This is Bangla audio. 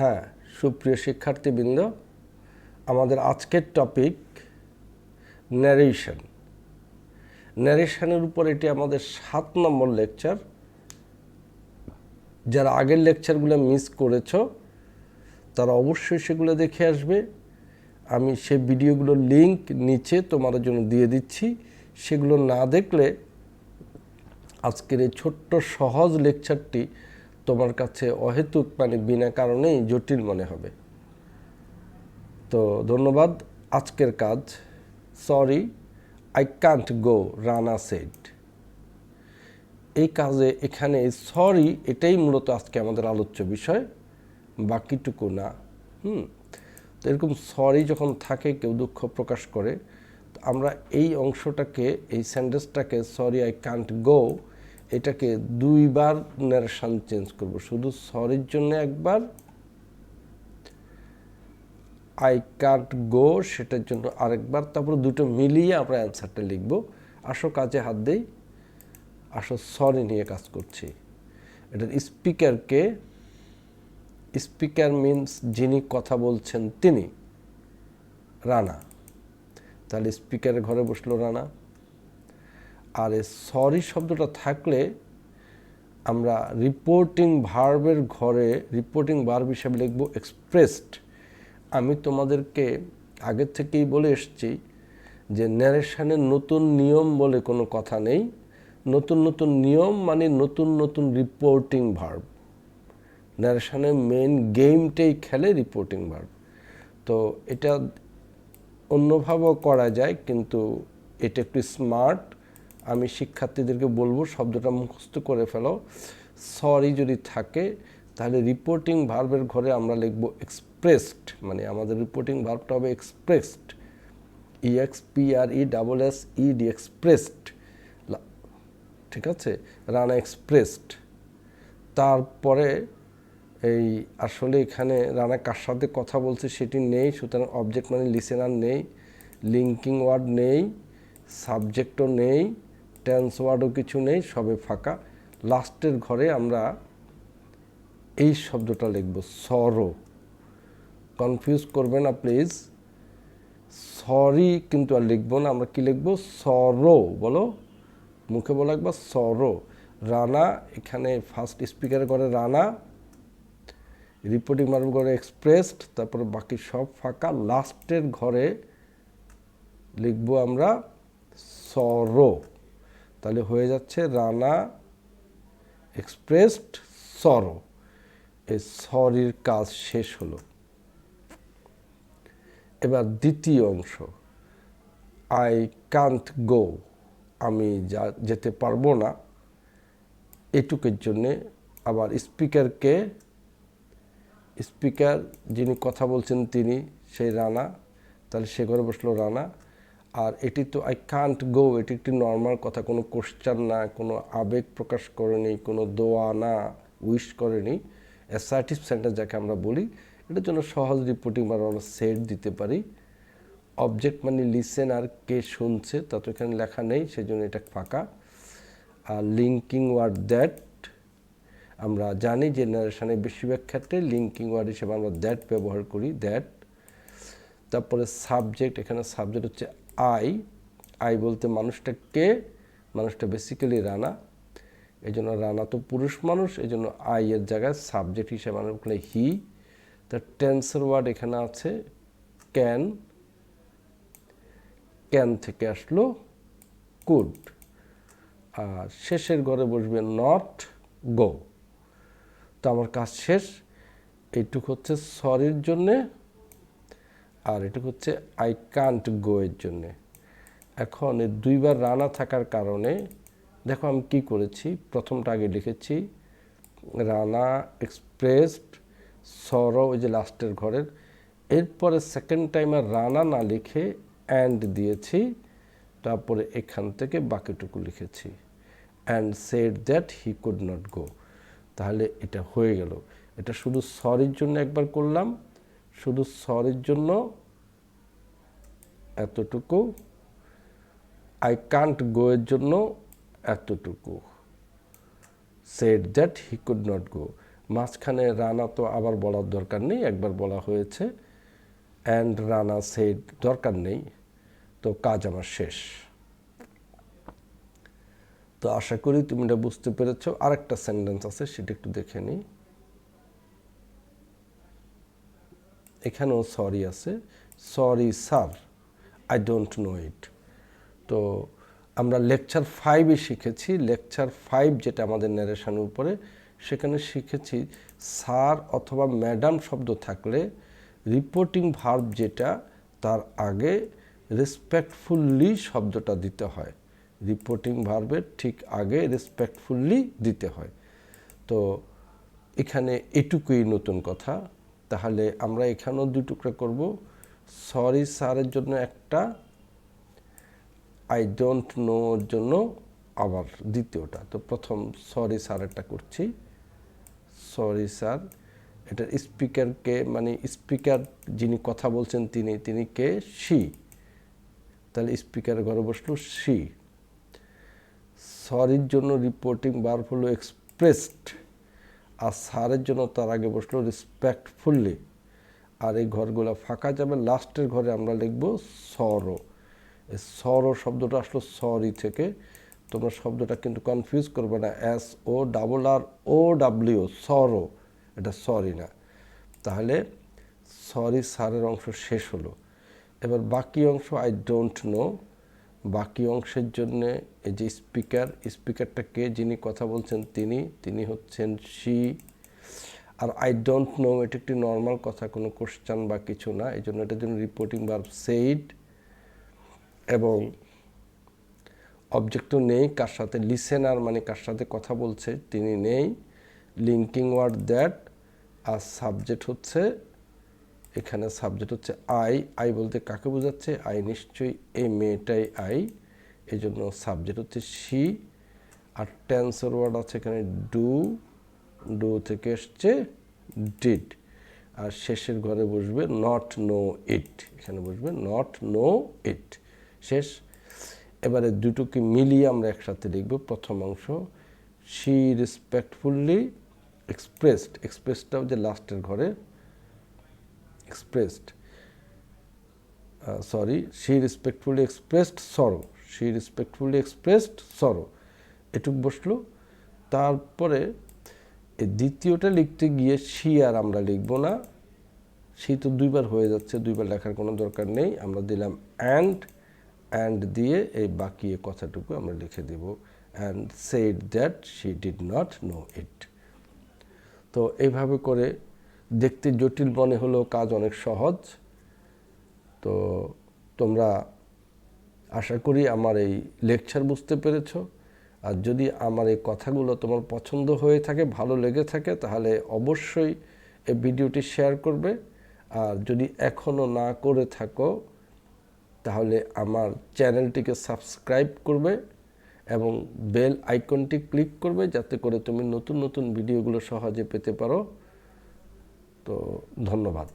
হ্যাঁ, সুপ্রিয় শিক্ষার্থীবৃন্দ, আমাদের আজকের টপিক ন্যারেশনের উপর এটি আমাদের 7 নম্বর লেকচার। যারা আগের লেকচারগুলো মিস করেছ তারা অবশ্যই সেগুলো দেখে আসবে। আমি সেই ভিডিওগুলোর লিংক নিচে তোমাদের জন্য দিয়ে দিচ্ছি। সেগুলো না দেখলে আজকের এই ছোট্ট সহজ লেকচারটি তোমার কাছে অহেতুক বিনা কারণেই জটিল মনে হবে। তো ধন্যবাদ। আজকের কাজ, sorry I can't go, Rana said. এই কাজে এখানে সরি এটাই মূলত আজকে আমাদের আলোচ্য বিষয়, বাকিটুকু না। তো এরকম সরি যখন থাকে, কেউ দুঃখ প্রকাশ করে, আমরা এই অংশটাকে, এই সেন্টেন্সটাকে সরি আই কান্ট গো, এটাকে 2 বার ন্যারেশন চেঞ্জ করব। শুধু সরির জন্য একবার, আই কান্ট গো সেটার জন্য আরেকবার, তারপর দুটো মিলিয়ে আমরা অ্যান্সারটা লিখব। আসো কাজে হাত দেই, আসো সরি নিয়ে কাজ করছি। এটার স্পিকারকে, স্পিকার মিন্স যিনি কথা বলছেন তিনি, রানা। তাহলে স্পিকারের ঘরে বসলো রানা। আর এই সরি শব্দটা থাকলে আমরা রিপোর্টিং ভার্বের ঘরে রিপোর্টিং ভার্ব হিসাবে লিখব এক্সপ্রেসড। আমি তোমাদেরকে আগের থেকেই বলে এসেছি যে ন্যারেশনের নতুন নিয়ম বলে কোনো কথা নেই। নতুন নতুন নিয়ম মানে নতুন নতুন রিপোর্টিং ভার্ব। ন্যারেশনের মেইন গেমটাই খেলে রিপোর্টিং ভার্ব। তো এটা অন্যভাবেও করা যায়, কিন্তু এটা একটু স্মার্ট। আমি শিক্ষার্থীদেরকে বলবো শব্দটা মুখস্থ করে ফেলো। সরি যদি থাকে তাহলে রিপোর্টিং ভার্বের ঘরে আমরা লিখব এক্সপ্রেসড, মানে আমাদের রিপোর্টিং ভার্বটা হবে এক্সপ্রেসড, EXPRESSED, এক্সপ্রেসড। ঠিক আছে, রানা এক্সপ্রেসড। তারপরে এই আসলে এখানে রানা কার সাথে কথা বলছে সেটি নেই, সুতরাং অবজেক্ট মানে লিসেনার নেই, লিঙ্কিং ওয়ার্ড নেই, সাবজেক্টও নেই, টেন্স ওয়ার্ডও কিছু নেই, সবে ফাঁকা। লাস্টের ঘরে আমরা এই শব্দটা লিখব সরো। কনফিউজ করবে না প্লিজ। সরি কিন্তু আর লিখবো না, আমরা কি লিখব? সরো। বলো, মুখে বলো একবার, সরো। রানা, এখানে ফার্স্ট স্পিকারের ঘরে রানা, রিপোর্টিং ভার্বের ঘরে এক্সপ্রেসড, তারপরে বাকি সব ফাঁকা। লাস্টের ঘরে লিখব আমরা সরো। তাহলে হয়ে যাচ্ছে রানা এক্সপ্রেসড সরো। এই সরির কাজ শেষ হলো। এবার দ্বিতীয় অংশ, আই কান্ট গো, আমি যেতে পারবো না। এটুকের জন্যে আবার স্পিকারকে, স্পিকার যিনি কথা বলছেন তিনি, সেই রানা, তাহলে সে ঘরে বসলো রানা। আর এটি তো আই কান্ট গো, এটি একটি নর্মাল কথা, কোনো কোশ্চেন না, কোনো আবেগ প্রকাশ করেনি, কোনো দোয়া না, উইশ করেনি। অ্যাসার্টিভ সেন্টেন্স যাকে আমরা বলি, এটার জন্য সহজ রিপোর্টিং ভার্ব আমরা সেট দিতে পারি। অবজেক্ট মানে লিসেন, আর কে শুনছে তা তো এখানে লেখা নেই, সেজন্য এটা ফাঁকা। আর লিঙ্কিং ওয়ার্ড দ্যাট, আমরা জানি যে ন্যারেশনের বেশিরভাগ ক্ষেত্রে লিঙ্কিং ওয়ার্ড হিসেবে আমরা দ্যাট ব্যবহার করি, দ্যাট। তারপরে সাবজেক্ট, এখানে সাবজেক্ট হচ্ছে আই। আই বলতে মানুষটা কে? মানুষটা বেসিক্যালি রানা। এই জন্য রানা তো পুরুষ মানুষ, এই জন্য আই এর জায়গায় সাবজেক্ট হিসেবে আমরা বলি হি। তার টেন্সের ওয়ার্ড এখানে আছে ক্যান, ক্যান থেকে আসলো কুড। আর শেষের ঘরে বসবে নট গো। তো আমার কাজ শেষ। এইটুকু হচ্ছে সরির জন্যে, আর এটুকু হচ্ছে আই কান্ট গো এর জন্যে। এখন এই 2 বার রানা থাকার কারণে দেখো আমি কি করেছি। প্রথমটা আগে লিখেছি রানা এক্সপ্রেসড সরো, ওই যে লাস্টের ঘরের। এরপরে সেকেন্ড টাইম আর রানা না লিখে অ্যান্ড দিয়েছি, তারপরে এখান থেকে বাকিটুকু লিখেছি and said that he could not go. তাহলে এটা হয়ে গেল। এটা শুধু সরির জন্য একবার করলাম, শুধু সরির জন্য এতটুকু, আই কান্ট গো এর জন্য এতটুকু, said that he could not go. মাঝখানে রানা তো আবার বলার দরকার নেই, একবার বলা হয়েছে। অ্যান্ড রানা সেড দরকার নেই, তো কাজ আমার শেষ। তো আশা করি তুমি এটা বুঝতে পেরেছ। আরেকটা সেন্টেন্স আছে, সেটা একটু দেখে নিই। এখানেও সরি আছে, sorry sir, I don't know it. তো আমরা লেকচার 5-এ শিখেছি, লেকচার 5 যেটা আমাদের ন্যারেশনের উপরে, সেখানে শিখেছি স্যার অথবা ম্যাডাম শব্দ থাকলে রিপোর্টিং ভার্ব যেটা, তার আগে রেসপেক্টফুলি শব্দটা দিতে হয়। রিপোর্টিং ভার্বের ঠিক আগে রেসপেক্টফুলি দিতে হয়। তো এখানে এটুকুই নতুন কথা। তাহলে আমরা এখানেও 2 টুকরা করব। সরি স্যারের জন্য একটা, আই ডোন্ট নোর জন্য আবার দ্বিতীয়টা। তো প্রথম সরি স্যারেরটা করছি। সরি স্যার, এটার স্পিকারকে, মানে স্পিকার যিনি কথা বলছেন তিনি কে? শি। তাহলে স্পিকারের ঘরে বসলো শি। সরির জন্য রিপোর্টিং ভার্ব হলো এক্সপ্রেসড, আর স্যারের জন্য তার আগে বসলো রেসপেক্টফুলি। আর এই ঘরগুলো ফাঁকা যাবে, লাস্টের ঘরে আমরা লিখব সরো। সরো শব্দটা আসলো সরি থেকে। তোমরা শব্দটা কিন্তু কনফিউজ করবে না, SORROW সরো, এটা সরি না। তাহলে সরি স্যারের অংশ শেষ হলো। এবার বাকি অংশ আই ডোন্ট নো। বাকি অংশের জন্যে এই যে স্পিকারটা কে? যিনি কথা বলছেন তিনি হচ্ছেন শি। আর আই ডোন্ট নো এটা একটি নর্মাল কথা, কোনো কোশ্চেন বা কিছু না, এই জন্য এটার জন্য রিপোর্টিং ভার্ব সেইড। এবং অবজেক্টও নেই, কার সাথে? লিসেনার, মানে কার সাথে কথা বলছে তিনি নেই। Linking word that. আর সাবজেক্ট হচ্ছে, এখানে সাবজেক্ট হচ্ছে আই বলতে কাকে বোঝাচ্ছে? আই নিশ্চয়ই এই মেয়েটাই আই, এই জন্য সাবজেক্ট হচ্ছে শি। আর টেন্সর ওয়ার্ড আছে এখানে ডু থেকে এসছে ডিড। আর শেষের ঘরে বসবে নট নো ইট, এখানে বসবে নট নো ইট। শেষ। এবারে দুটোকে মিলিয়ে আমরা একসাথে লিখব। প্রথম অংশ শি রেসপেক্টফুলি এক্সপ্রেসড, এক্সপ্রেসডটাও যে লাস্টের ঘরে expressed, sorry, she respectfully expressed সরো, শি রেসপেক্টফুলি এক্সপ্রেসড সরো, এটুক বসলো। তারপরে এই দ্বিতীয়টা লিখতে গিয়ে শি আর আমরা লিখব না, শি তো 2বার হয়ে যাচ্ছে, 2বার লেখার কোনো দরকার নেই। আমরা দিলাম অ্যান্ড দিয়ে এই বাকি কথাটুকু আমরা লিখে দেব, and said that she did not know it. তো এইভাবে করে দেখতে জটিল মনে হলেও কাজ অনেক সহজ। তো তোমরা আশা করি আমার এই লেকচার বুঝতে পেরেছ। আর যদি আমার এই কথাগুলো তোমার পছন্দ হয়ে থাকে, ভালো লেগে থাকে, তাহলে অবশ্যই এই ভিডিওটি শেয়ার করবে। আর যদি এখনও না করে থাকো, তাহলে আমার চ্যানেলটিকে সাবস্ক্রাইব করবে এবং বেল আইকনটি ক্লিক করবে, যাতে করে তুমি নতুন নতুন ভিডিওগুলো সহজে পেতে পারো। তো ধন্যবাদ।